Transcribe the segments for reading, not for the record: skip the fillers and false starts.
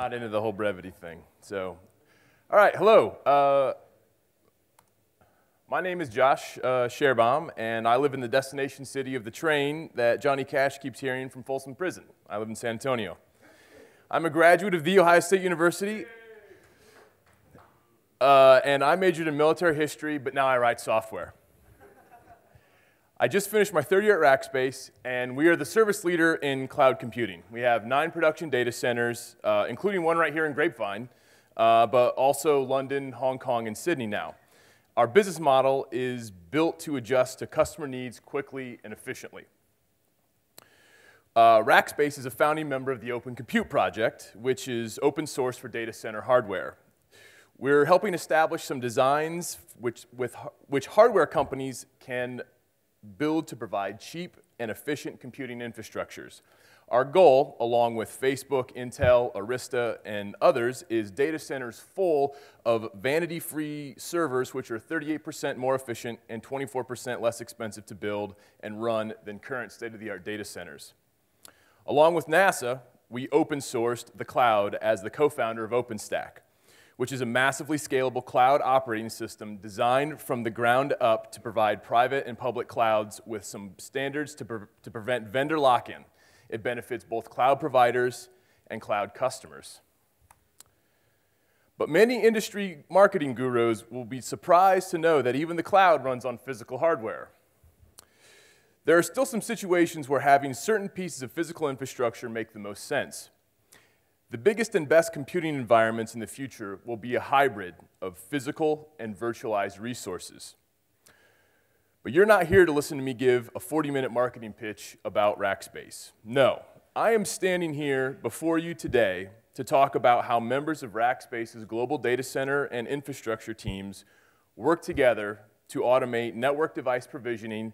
not into the whole brevity thing. So, all right, hello. My name is Josh Scherbaum, and I live in the destination city of the train that Johnny Cash keeps hearing from Folsom Prison. I live in San Antonio. I'm a graduate of The Ohio State University, and I majored in military history, but now I write software. I just finished my third year at Rackspace, and we are the service leader in cloud computing. We have 9 production data centers, including one right here in Grapevine, but also London, Hong Kong, and Sydney now. Our business model is built to adjust to customer needs quickly and efficiently. Rackspace is a founding member of the Open Compute Project, which is open source for data center hardware. We're helping establish some designs which hardware companies can build to provide cheap and efficient computing infrastructures. Our goal, along with Facebook, Intel, Arista, and others, is data centers full of vanity-free servers which are 38% more efficient and 24% less expensive to build and run than current state-of-the-art data centers. Along with NASA, we open-sourced the cloud as the co-founder of OpenStack, which is a massively scalable cloud operating system designed from the ground up to provide private and public clouds with some standards to prevent vendor lock-in. It benefits both cloud providers and cloud customers. But many industry marketing gurus will be surprised to know that even the cloud runs on physical hardware. There are still some situations where having certain pieces of physical infrastructure make the most sense. The biggest and best computing environments in the future will be a hybrid of physical and virtualized resources. But you're not here to listen to me give a 40-minute marketing pitch about Rackspace. No, I am standing here before you today to talk about how members of Rackspace's global data center and infrastructure teams work together to automate network device provisioning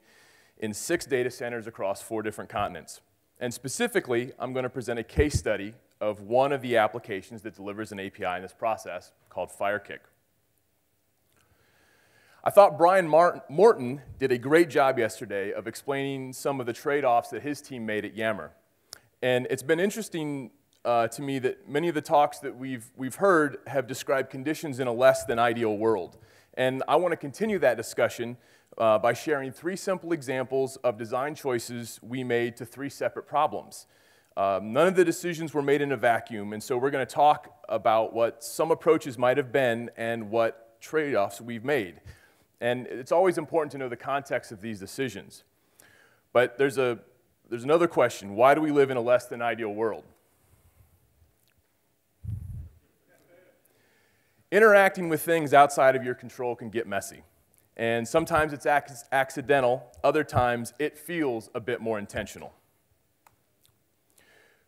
in 6 data centers across 4 different continents. And specifically, I'm going to present a case study of one of the applications that delivers an API in this process called Firekick. I thought Brian Morton did a great job yesterday of explaining some of the trade-offs that his team made at Yammer. And it's been interesting to me that many of the talks that we've heard have described conditions in a less than ideal world. And I want to continue that discussion by sharing 3 simple examples of design choices we made to 3 separate problems. None of the decisions were made in a vacuum, and so we're going to talk about what some approaches might have been and what trade-offs we've made. And it's always important to know the context of these decisions. But there's another question. Why do we live in a less than ideal world? Interacting with things outside of your control can get messy. And sometimes it's accidental. Other times it feels a bit more intentional.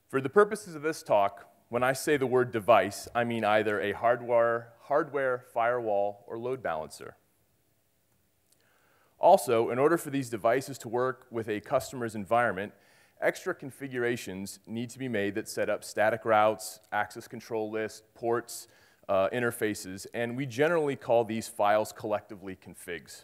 For the purposes of this talk, when I say the word device, I mean either a hardware firewall or load balancer. Also, in order for these devices to work with a customer's environment, extra configurations need to be made that set up static routes, access control lists, ports, interfaces, and we generally call these files collectively configs.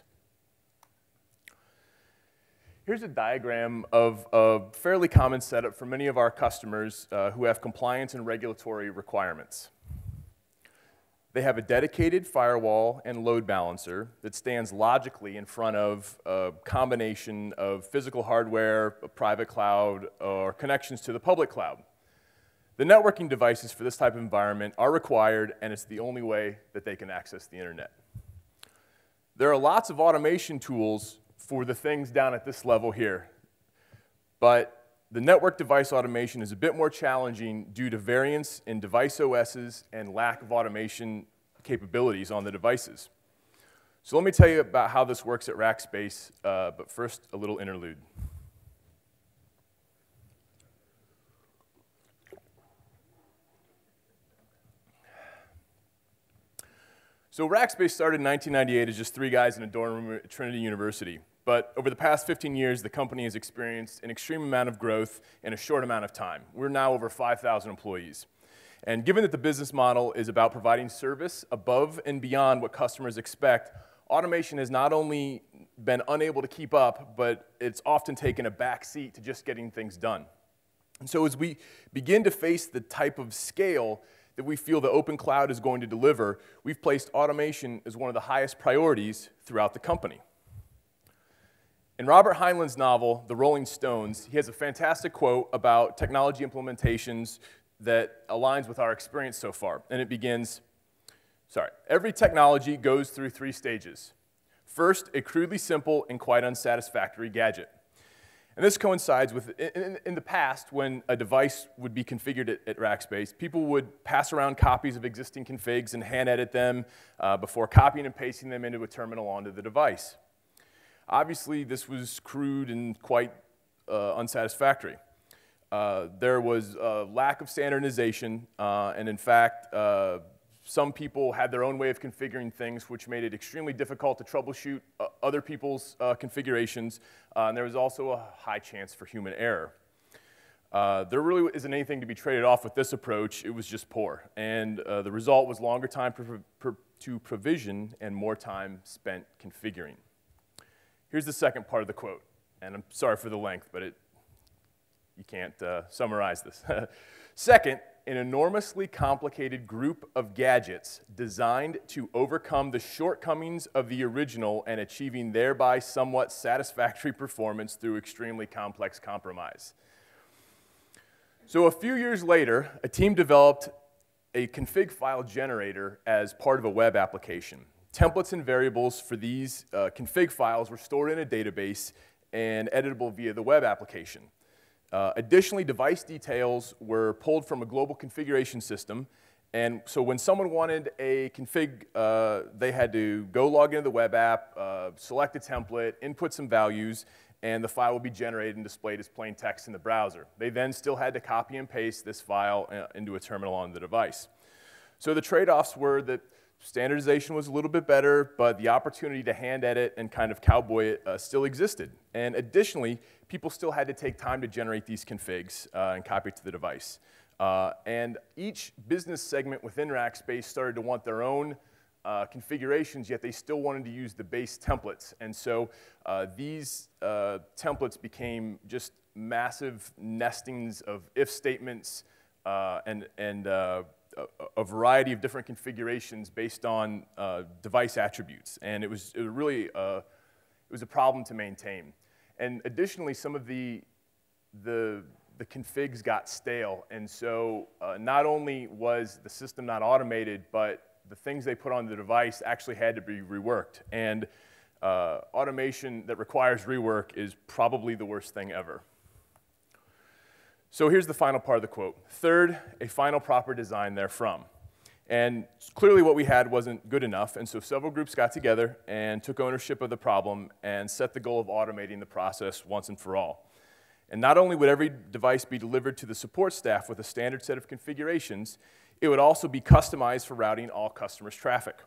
Here's a diagram of a fairly common setup for many of our customers who have compliance and regulatory requirements. They have a dedicated firewall and load balancer that stands logically in front of a combination of physical hardware, a private cloud, or connections to the public cloud. The networking devices for this type of environment are required, and it's the only way that they can access the internet. There are lots of automation tools for the things down at this level here, but the network device automation is a bit more challenging due to variance in device OSs and lack of automation capabilities on the devices. So let me tell you about how this works at Rackspace, but first a little interlude. So Rackspace started in 1998 as just 3 guys in a dorm room at Trinity University. But over the past 15 years, the company has experienced an extreme amount of growth in a short amount of time. We're now over 5,000 employees. And given that the business model is about providing service above and beyond what customers expect, automation has not only been unable to keep up, but it's often taken a back seat to just getting things done. And so as we begin to face the type of scale that we feel the open cloud is going to deliver, we've placed automation as one of the highest priorities throughout the company. In Robert Heinlein's novel, The Rolling Stones, he has a fantastic quote about technology implementations that aligns with our experience so far. And it begins, every technology goes through 3 stages. First, a crudely simple and quite unsatisfactory gadget. And this coincides with, in the past, when a device would be configured at Rackspace, people would pass around copies of existing configs and hand edit them before copying and pasting them into a terminal onto the device. Obviously, this was crude and quite unsatisfactory. There was a lack of standardization, and in fact, some people had their own way of configuring things, which made it extremely difficult to troubleshoot other people's configurations, and there was also a high chance for human error. There really isn't anything to be traded off with this approach. It was just poor, and the result was longer time to provision and more time spent configuring. Here's the second part of the quote, and I'm sorry for the length, but you can't summarize this. Second, an enormously complicated group of gadgets designed to overcome the shortcomings of the original and achieving thereby somewhat satisfactory performance through extremely complex compromise. So a few years later, a team developed a config file generator as part of a web application. Templates and variables for these config files were stored in a database and editable via the web application. Additionally, device details were pulled from a global configuration system, and so when someone wanted a config, they had to go log into the web app, select a template, input some values, and the file would be generated and displayed as plain text in the browser. They then still had to copy and paste this file into a terminal on the device. So the trade-offs were that standardization was a little bit better, but the opportunity to hand edit and kind of cowboy it still existed. And additionally, people still had to take time to generate these configs and copy it to the device. And each business segment within Rackspace started to want their own configurations, yet they still wanted to use the base templates. And so these templates became just massive nestings of if statements and a variety of different configurations based on device attributes, and it was really a problem to maintain. And additionally, some of the configs got stale, and so not only was the system not automated, but the things they put on the device actually had to be reworked. And automation that requires rework is probably the worst thing ever. So here's the final part of the quote. Third, a final proper design therefrom. And clearly what we had wasn't good enough, and so several groups got together and took ownership of the problem and set the goal of automating the process once and for all. And not only would every device be delivered to the support staff with a standard set of configurations, it would also be customized for routing all customers' traffic.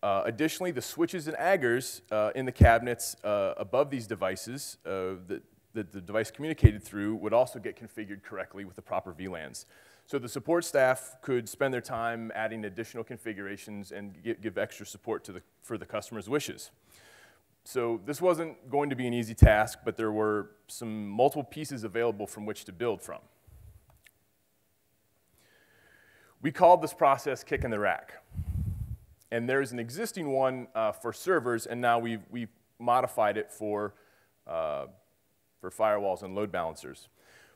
Additionally, the switches and aggers in the cabinets above these devices that the device communicated through would also get configured correctly with the proper VLANs. So the support staff could spend their time adding additional configurations and give extra support for the customer's wishes. So this wasn't going to be an easy task, but there were some multiple pieces available from which to build from. We called this process kicking the rack. And there's an existing one for servers, and now we've modified it for firewalls and load balancers.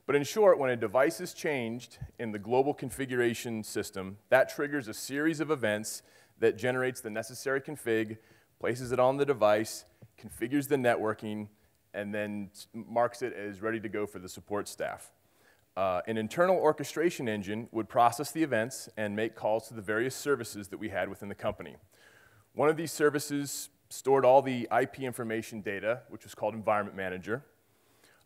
But in short, when a device is changed in the global configuration system, that triggers a series of events that generates the necessary config, places it on the device, configures the networking, and then marks it as ready to go for the support staff. An internal orchestration engine would process the events and make calls to the various services that we had within the company. One of these services stored all the IP information data, which was called Environment Manager.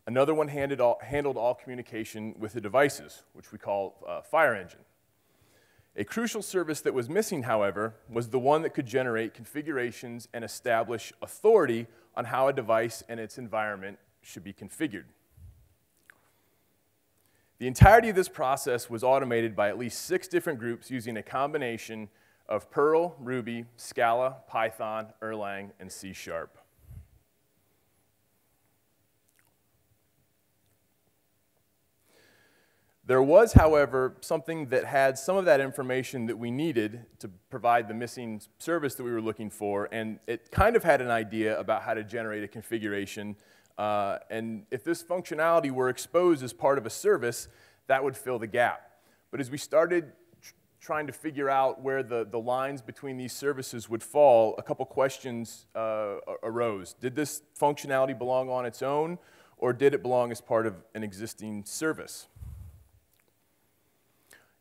Another one handled all communication with the devices, which we call Fire Engine. A crucial service that was missing, however, was the one that could generate configurations and establish authority on how a device and its environment should be configured. The entirety of this process was automated by at least 6 different groups using a combination of Perl, Ruby, Scala, Python, Erlang, and C#. There was, however, something that had some of that information that we needed to provide the missing service that we were looking for, and it kind of had an idea about how to generate a configuration, and if this functionality were exposed as part of a service, that would fill the gap. But as we started trying to figure out where the lines between these services would fall, a couple questions arose. Did this functionality belong on its own, or did it belong as part of an existing service?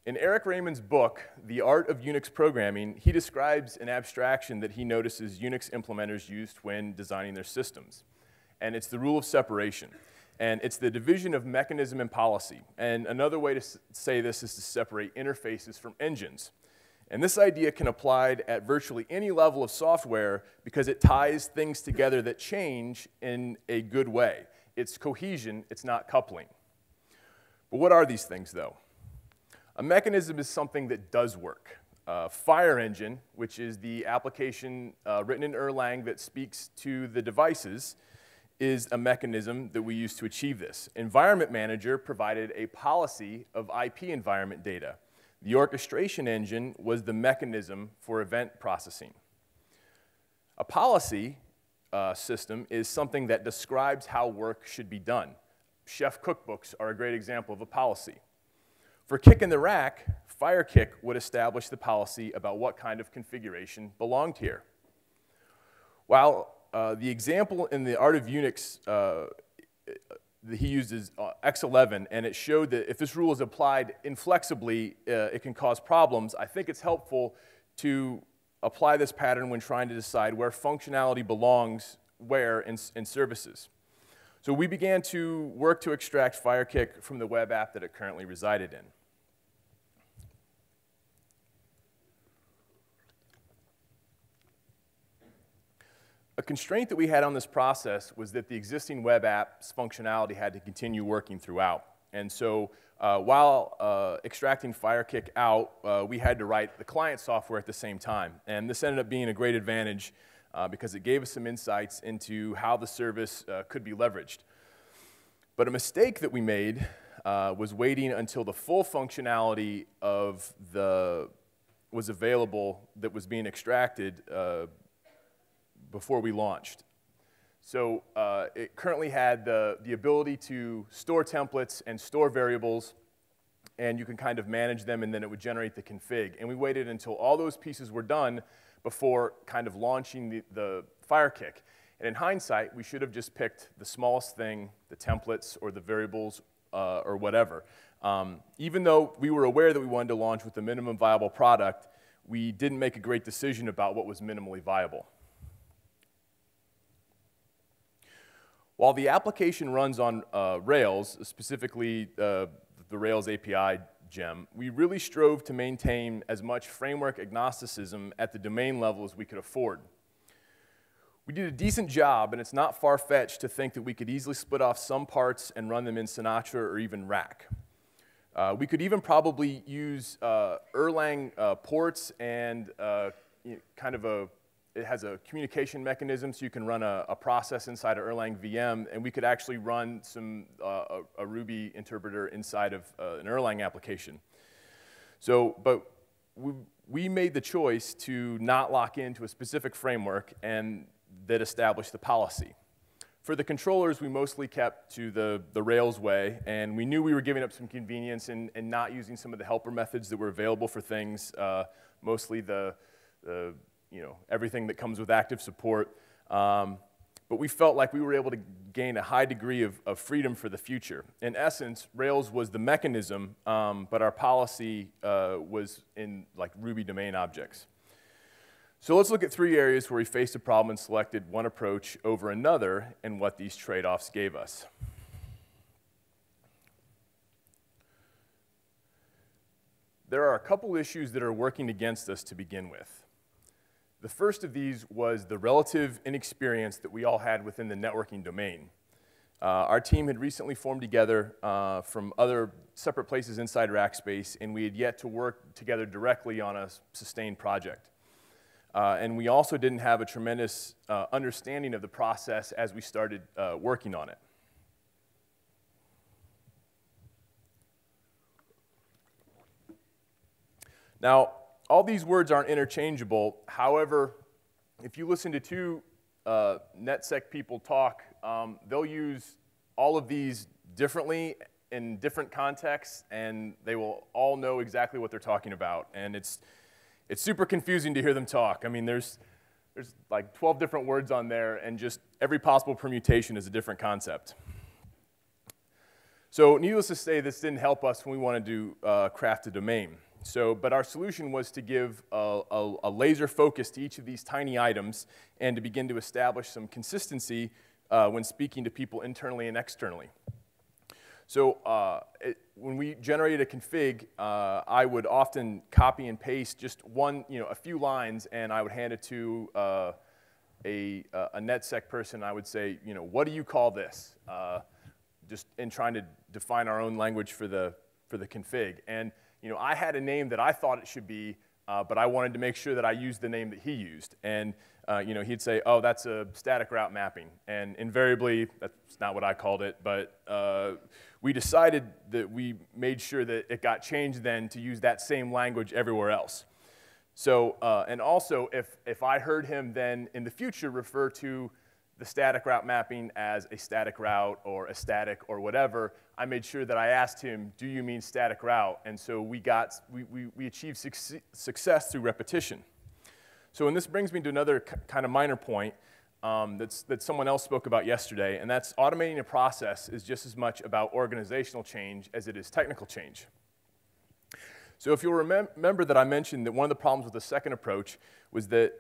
In Eric Raymond's book, The Art of Unix Programming, he describes an abstraction that he notices Unix implementers used when designing their systems. And it's the rule of separation. And it's the division of mechanism and policy. And another way to say this is to separate interfaces from engines. And this idea can apply at virtually any level of software because it ties things together that change in a good way. It's cohesion, it's not coupling. But what are these things, though? A mechanism is something that does work. Fire engine, which is the application written in Erlang that speaks to the devices, is a mechanism that we use to achieve this. Environment Manager provided a policy of IP environment data. The orchestration engine was the mechanism for event processing. A policy system is something that describes how work should be done. Chef cookbooks are a great example of a policy. For Kick in the Rack, FireKick would establish the policy about what kind of configuration belonged here. While the example in the Art of Unix that he used is X11, and it showed that if this rule is applied inflexibly, it can cause problems. I think it's helpful to apply this pattern when trying to decide where functionality belongs where in services. So we began to work to extract FireKick from the web app that it currently resided in. A constraint that we had on this process was that the existing web app's functionality had to continue working throughout. And so while extracting FireKick out, we had to write the client software at the same time. And this ended up being a great advantage because it gave us some insights into how the service could be leveraged. But a mistake that we made was waiting until the full functionality of was available that was being extracted before we launched. So it currently had the ability to store templates and store variables, and you can kind of manage them, and then it would generate the config. And we waited until all those pieces were done before kind of launching the FireKick. And in hindsight, we should have just picked the smallest thing, the templates or the variables or whatever. Even though we were aware that we wanted to launch with the minimum viable product, we didn't make a great decision about what was minimally viable. While the application runs on Rails, specifically the Rails API gem, we really strove to maintain as much framework agnosticism at the domain level as we could afford. We did a decent job, and it's not far-fetched to think that we could easily split off some parts and run them in Sinatra or even Rack. We could even probably use Erlang ports and kind of it has a communication mechanism, so you can run a process inside of Erlang VM, and we could actually run a Ruby interpreter inside of an Erlang application. So, but we made the choice to not lock into a specific framework and that established the policy. For the controllers, we mostly kept to the Rails way, and we knew we were giving up some convenience and not using some of the helper methods that were available for things, mostly everything that comes with active support. But we felt like we were able to gain a high degree of freedom for the future. In essence, Rails was the mechanism, but our policy was in like Ruby domain objects. So let's look at 3 areas where we faced a problem and selected one approach over another and what these trade-offs gave us. There are a couple issues that are working against us to begin with. The first of these was the relative inexperience that we all had within the networking domain. Our team had recently formed together from other separate places inside Rackspace, and we had yet to work together directly on a sustained project. And we also didn't have a tremendous understanding of the process as we started working on it. Now, all these words aren't interchangeable. However, if you listen to two NetSec people talk, they'll use all of these differently in different contexts, and they will all know exactly what they're talking about. And it's super confusing to hear them talk. I mean, there's like 12 different words on there, and just every possible permutation is a different concept. So needless to say, this didn't help us when we wanted to craft a domain. But our solution was to give a laser focus to each of these tiny items and to begin to establish some consistency when speaking to people internally and externally. So when we generated a config, I would often copy and paste just a few lines, and I would hand it to a NetSec person. I would say, what do you call this? Just in trying to define our own language for the config. And I had a name that I thought it should be, but I wanted to make sure that I used the name that he used. And he'd say, oh, that's a static route mapping. And invariably, that's not what I called it, but we decided that we made sure that it got changed then to use that same language everywhere else. So, and also, if I heard him then in the future refer to the static route mapping as a static route or a static or whatever, I made sure that I asked him, do you mean static route? And so we achieved success through repetition. So, and this brings me to another kind of minor point that someone else spoke about yesterday, and that's automating a process is just as much about organizational change as it is technical change. So if you'll remember that I mentioned that one of the problems with the second approach was that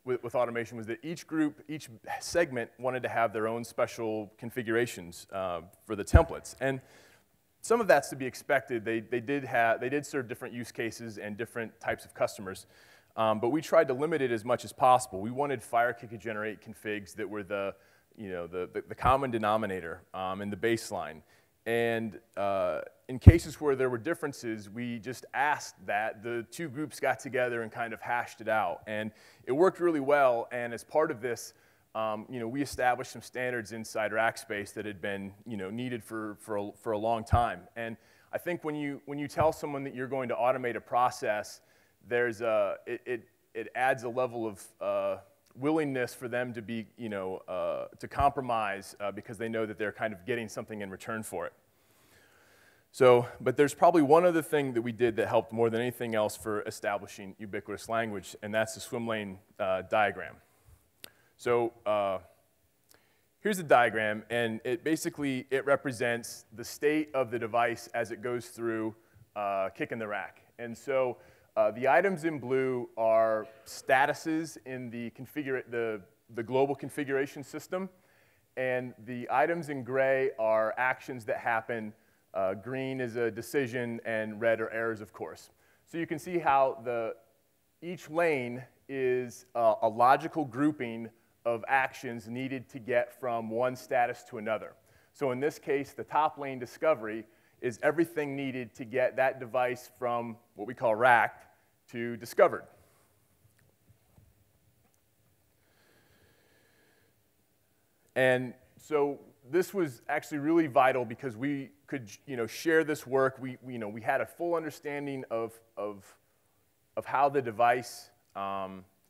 with automation was that each group, each segment wanted to have their own special configurations for the templates. And some of that's to be expected. They did serve different use cases and different types of customers. But we tried to limit it as much as possible. We wanted FireKick to generate configs that were the common denominator and the baseline. And in cases where there were differences, we just asked that the two groups got together and kind of hashed it out. And it worked really well. And as part of this, we established some standards inside Rackspace that had been needed for a long time. And I think when you tell someone that you're going to automate a process, it adds a level of willingness for them to be, to compromise because they know that they're kind of getting something in return for it. So, but there's probably one other thing that we did that helped more than anything else for establishing ubiquitous language, and that's the swim lane diagram. So here's a diagram, and it represents the state of the device as it goes through kicking the rack. And so the items in blue are statuses in the global configuration system, and the items in gray are actions that happen. Green is a decision, and red are errors, of course. So you can see how each lane is a logical grouping of actions needed to get from one status to another. So in this case, the top lane, discovery, is everything needed to get that device from what we call racked to discovered. And so this was actually really vital because we could share this work. We had a full understanding of how the device,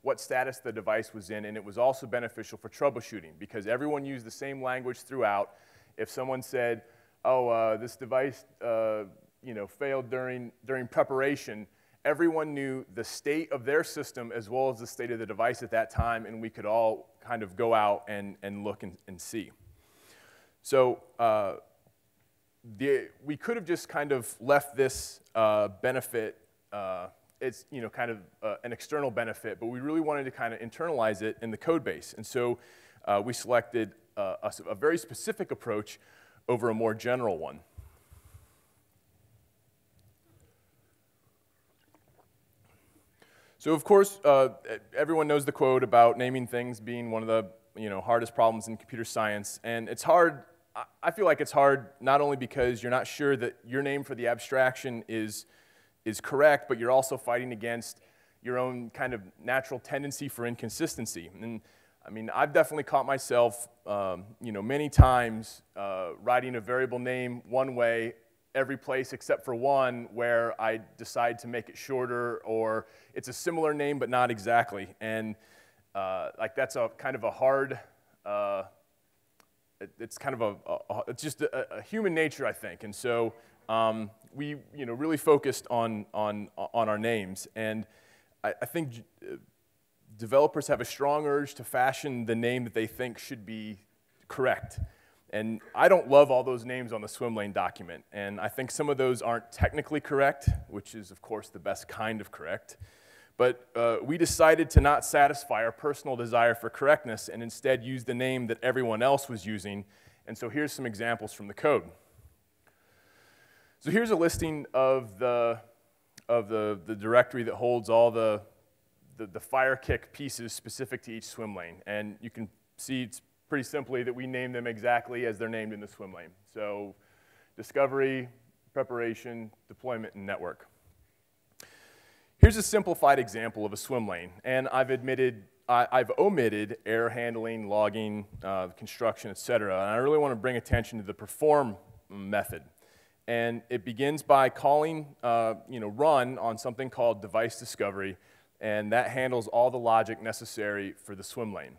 what status the device was in, and it was also beneficial for troubleshooting because everyone used the same language throughout. If someone said, oh, this device failed during preparation, everyone knew the state of their system as well as the state of the device at that time, and we could all kind of go out and look and see. So we could have just kind of left this benefit, it's kind of an external benefit, but we really wanted to kind of internalize it in the code base. And so we selected a very specific approach over a more general one. So of course, everyone knows the quote about naming things being one of the hardest problems in computer science, and it's hard. I feel like it's hard not only because you're not sure that your name for the abstraction is correct, but you're also fighting against your own kind of natural tendency for inconsistency. And I mean, I've definitely caught myself, many times writing a variable name one way every place except for one where I decide to make it shorter, or it's a similar name but not exactly. And like that's a kind of a hard, it's kind of it's just a human nature, I think. And so we really focused on our names. And I think developers have a strong urge to fashion the name that they think should be correct. And I don't love all those names on the swim lane document. And I think some of those aren't technically correct, which is, of course, the best kind of correct. But we decided to not satisfy our personal desire for correctness and instead use the name that everyone else was using. And so here's some examples from the code. So here's a listing of the directory that holds all the fire kick pieces specific to each swim lane. And you can see it's pretty simply that we name them exactly as they're named in the swim lane. So discovery, preparation, deployment, and network. Here's a simplified example of a swim lane. And I've omitted air handling, logging, construction, et cetera. And I really want to bring attention to the perform method. And it begins by calling run on something called device discovery, and that handles all the logic necessary for the swim lane.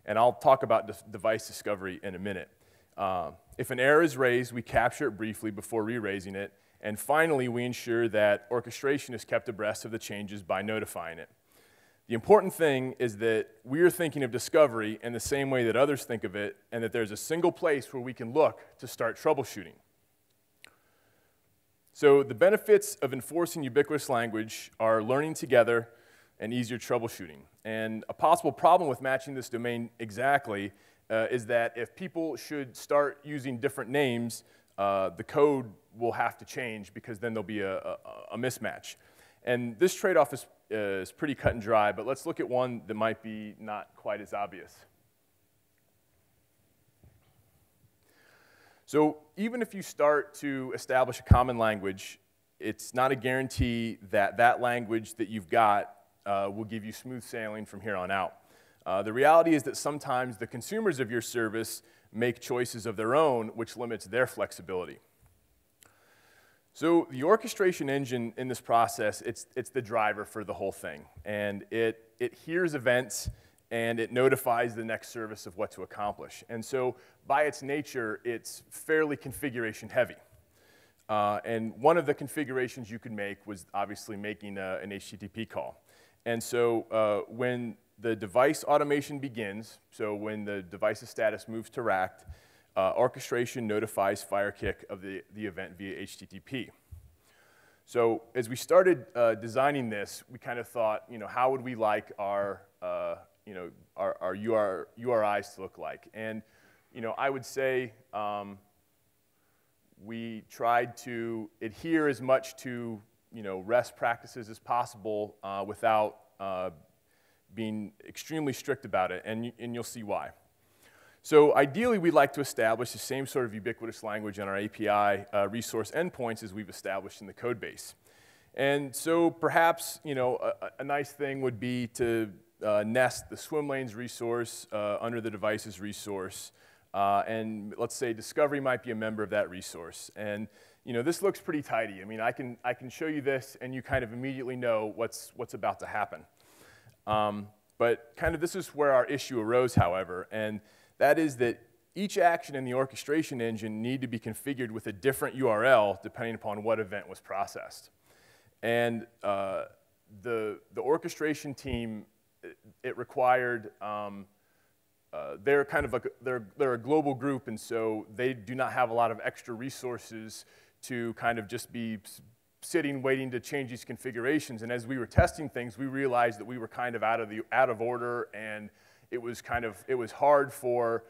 And I'll talk about device discovery in a minute. If an error is raised, we capture it briefly before re-raising it. And finally, we ensure that orchestration is kept abreast of the changes by notifying it. The important thing is that we are thinking of discovery in the same way that others think of it, and that there's a single place where we can look to start troubleshooting. So the benefits of enforcing ubiquitous language are learning together and easier troubleshooting. And a possible problem with matching this domain exactly is that if people should start using different names, the code will have to change because then there'll be a mismatch. And this trade-off is pretty cut and dry, but let's look at one that might be not quite as obvious. So even if you start to establish a common language, it's not a guarantee that that language that you've got will give you smooth sailing from here on out. The reality is that sometimes the consumers of your service make choices of their own, which limits their flexibility. So the orchestration engine in this process, it's the driver for the whole thing. And it hears events, and it notifies the next service of what to accomplish. And so by its nature, it's fairly configuration heavy. And one of the configurations you could make was obviously making an HTTP call. And so when the device automation begins, so when the device's status moves to racked, orchestration notifies FireKick of the event via HTTP. So as we started designing this, we kind of thought, how would we like our URIs to look like? And I would say we tried to adhere as much to REST practices as possible without being extremely strict about it, and you'll see why. So ideally, we'd like to establish the same sort of ubiquitous language on our API resource endpoints as we've established in the code base. And so perhaps a nice thing would be to nest the swim lanes resource under the devices resource, and let's say discovery might be a member of that resource. And this looks pretty tidy. I mean, I can show you this, and you kind of immediately know what's about to happen. But kind of this is where our issue arose, however, and that is that each action in the orchestration engine need to be configured with a different URL depending upon what event was processed. And the orchestration team, it required, they're kind of they're a global group, and so they do not have a lot of extra resources to kind of just be sitting waiting to change these configurations. And as we were testing things, we realized that we were kind of out of order, and it was hard for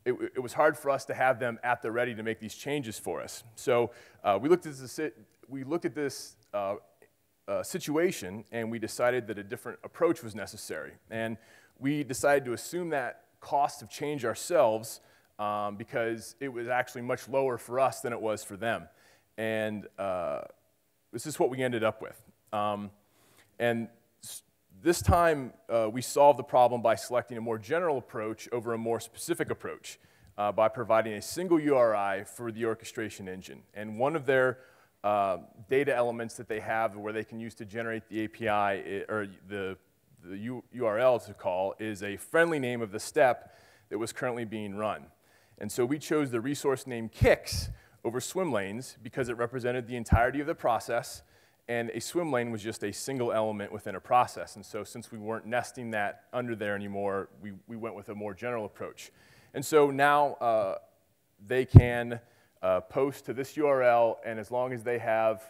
it was hard for us to have them at the ready to make these changes for us. So we looked at this situation, and we decided that a different approach was necessary. And we decided to assume that cost of change ourselves because it was actually much lower for us than it was for them. And this is what we ended up with. And this time, we solved the problem by selecting a more general approach over a more specific approach. by providing a single URI for the orchestration engine. And one of their data elements that they have where they can use to generate the API or the URL to call is a friendly name of the step that was currently being run. And so we chose the resource name kicks over swim lanes because it represented the entirety of the process, and a swim lane was just a single element within a process. And so since we weren't nesting that under there anymore, we went with a more general approach. And so now they can post to this URL, and as long as they have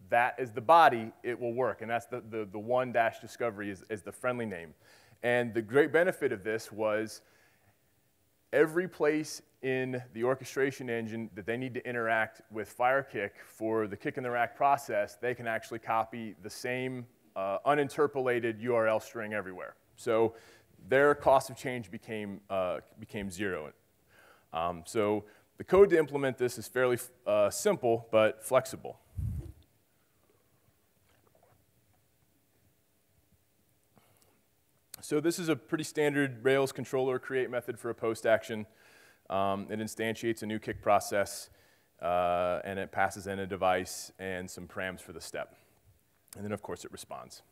that as the body, it will work. And that's the one-discovery is the friendly name. And the great benefit of this was every place in the orchestration engine that they need to interact with FireKick for the kick in the rack process, they can actually copy the same uninterpolated URL string everywhere. So their cost of change became zero. So the code to implement this is fairly simple but flexible. So this is a pretty standard Rails controller create method for a post action. It instantiates a new kick process, and it passes in a device and some params for the step. And then, of course, it responds.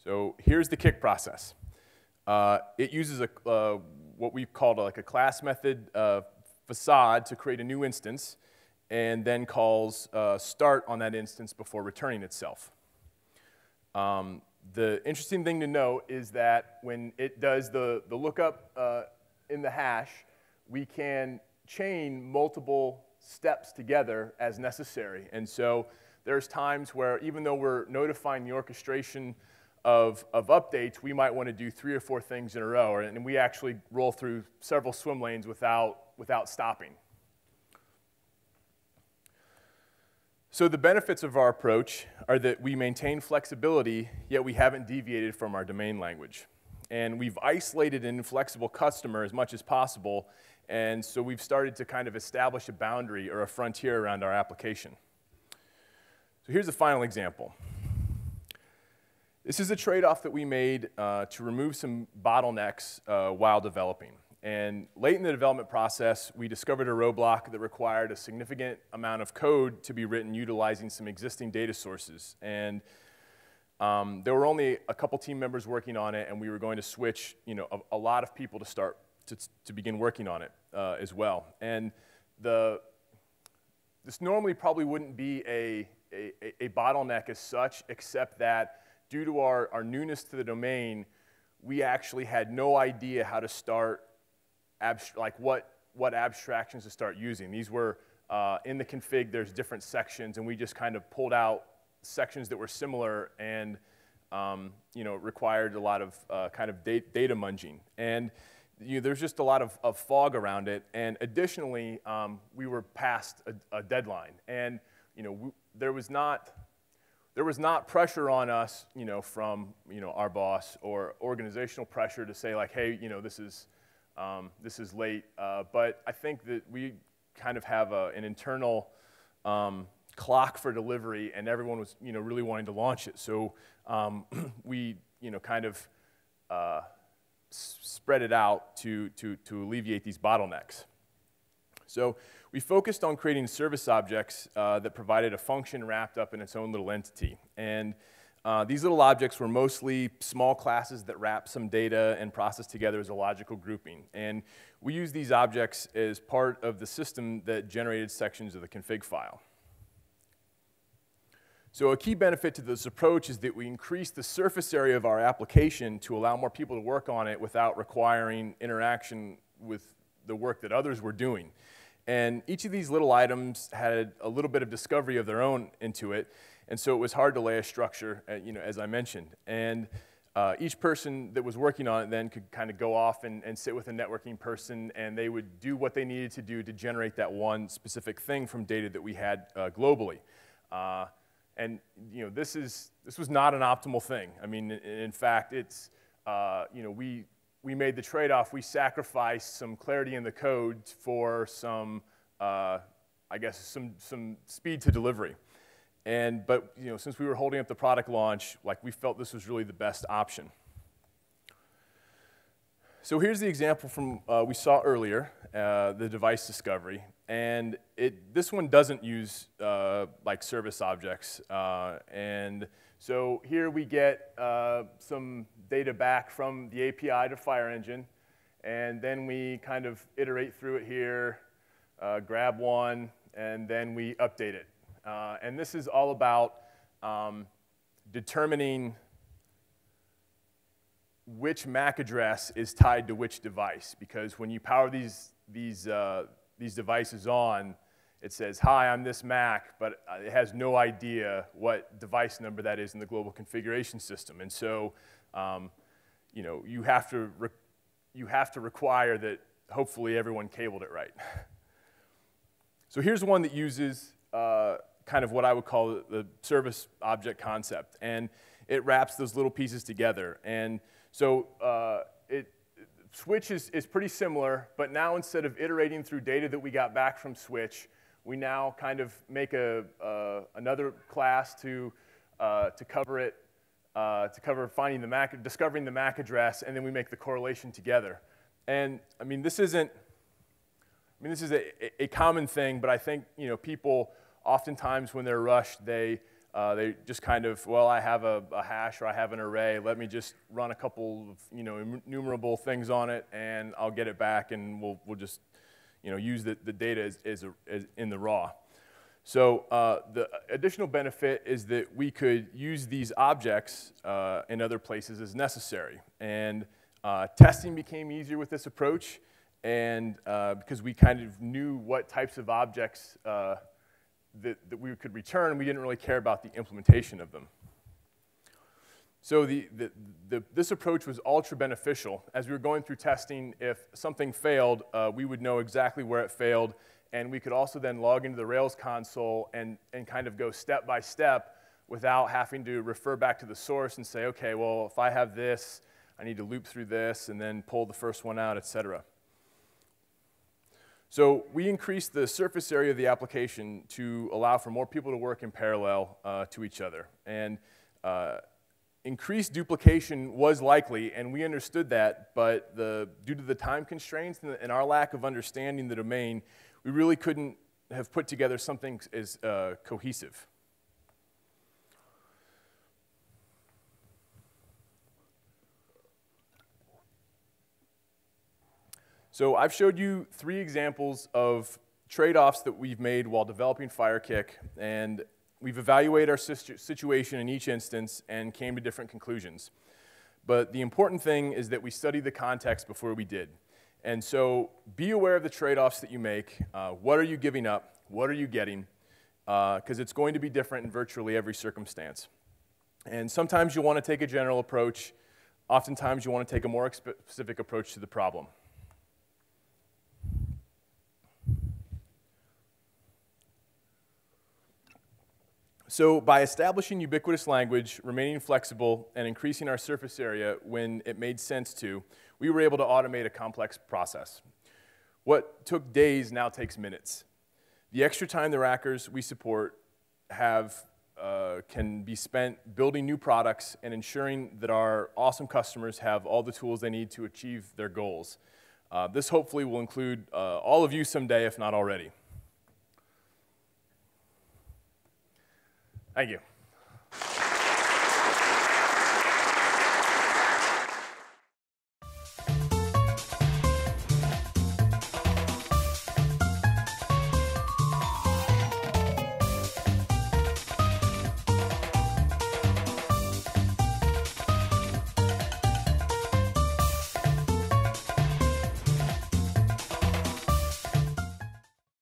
So here's the kick process. It uses what we've called like a class method facade to create a new instance, and then calls start on that instance before returning itself. The interesting thing to note is that when it does the lookup in the hash, we can chain multiple steps together as necessary. And so there's times where even though we're notifying the orchestration of updates, we might want to do 3 or 4 things in a row, and we actually roll through several swim lanes without stopping. So the benefits of our approach are that we maintain flexibility, yet we haven't deviated from our domain language. And we've isolated an inflexible customer as much as possible, and so we've started to kind of establish a boundary or a frontier around our application. So here's a final example. This is a trade-off that we made to remove some bottlenecks while developing. And late in the development process, we discovered a roadblock that required a significant amount of code to be written utilizing some existing data sources. And there were only a couple team members working on it, and we were going to switch a lot of people to begin working on it as well. And this normally probably wouldn't be a bottleneck as such, except that due to our newness to the domain, we actually had no idea how to start what abstractions to start using. These were, in the config, there's different sections, and we just kind of pulled out sections that were similar and required a lot of kind of data munging. And there's just a lot of fog around it. And additionally, we were past a deadline. And there was not pressure on us from our boss or organizational pressure to say like, hey, this is late, but I think that we kind of have an internal clock for delivery, and everyone was really wanting to launch it. So we kind of spread it out to alleviate these bottlenecks. So we focused on creating service objects that provided a function wrapped up in its own little entity. And these little objects were mostly small classes that wrap some data and process together as a logical grouping. And we used these objects as part of the system that generated sections of the config file. So a key benefit to this approach is that we increase the surface area of our application to allow more people to work on it without requiring interaction with the work that others were doing. And each of these little items had a little bit of discovery of their own into it. And so it was hard to lay a structure, as I mentioned. And each person that was working on it then could kind of go off and sit with a networking person, and they would do what they needed to do to generate that one specific thing from data that we had globally. And this was not an optimal thing. I mean, in fact, it's we made the trade-off. We sacrificed some clarity in the code for some, I guess, some speed to delivery. But since we were holding up the product launch, we felt this was really the best option. So here's the example from we saw earlier, the device discovery. And this one doesn't use like service objects. And so here we get some data back from the API to Fire Engine. And then we kind of iterate through it here, grab one, and then we update it. And this is all about determining which MAC address is tied to which device. Because when you power these devices on, it says, hi, I'm this Mac, but it has no idea what device number that is in the global configuration system. And so you know, you have to require that hopefully everyone cabled it right. So here's one that uses kind of what I would call the service object concept. And it wraps those little pieces together. And so Switch is pretty similar, but now instead of iterating through data that we got back from Switch, we now kind of make another class to cover it, to cover finding the MAC, discovering the MAC address, and then we make the correlation together. And I mean, this is a common thing, but I think, you know, people oftentimes when they're rushed, they just kind of, well, I have a hash or I have an array. Let me just run a couple of, you know, enumerable things on it, and I'll get it back, and we'll just, you know, use the data as in the raw. So the additional benefit is that we could use these objects in other places as necessary. And testing became easier with this approach, and because we kind of knew what types of objects that we could return, we didn't really care about the implementation of them. So this approach was ultra beneficial. As we were going through testing, if something failed, we would know exactly where it failed, and we could also then log into the Rails console and kind of go step by step without having to refer back to the source and say, okay, well, if I have this, I need to loop through this and then pull the first one out, et cetera. So we increased the surface area of the application to allow for more people to work in parallel to each other. And increased duplication was likely, and we understood that, but due to the time constraints and our lack of understanding the domain, we really couldn't have put together something as cohesive. So I've showed you 3 examples of trade-offs that we've made while developing FireKick, and we've evaluated our situation in each instance and came to different conclusions. But the important thing is that we studied the context before we did. And so be aware of the trade-offs that you make. What are you giving up? What are you getting? Because it's going to be different in virtually every circumstance. And sometimes you want to take a general approach. Oftentimes you want to take a more specific approach to the problem. So by establishing ubiquitous language, remaining flexible, and increasing our surface area when it made sense to, we were able to automate a complex process. What took days now takes minutes. The extra time the rackers we support can be spent building new products and ensuring that our awesome customers have all the tools they need to achieve their goals. This hopefully will include all of you someday, if not already. Thank you.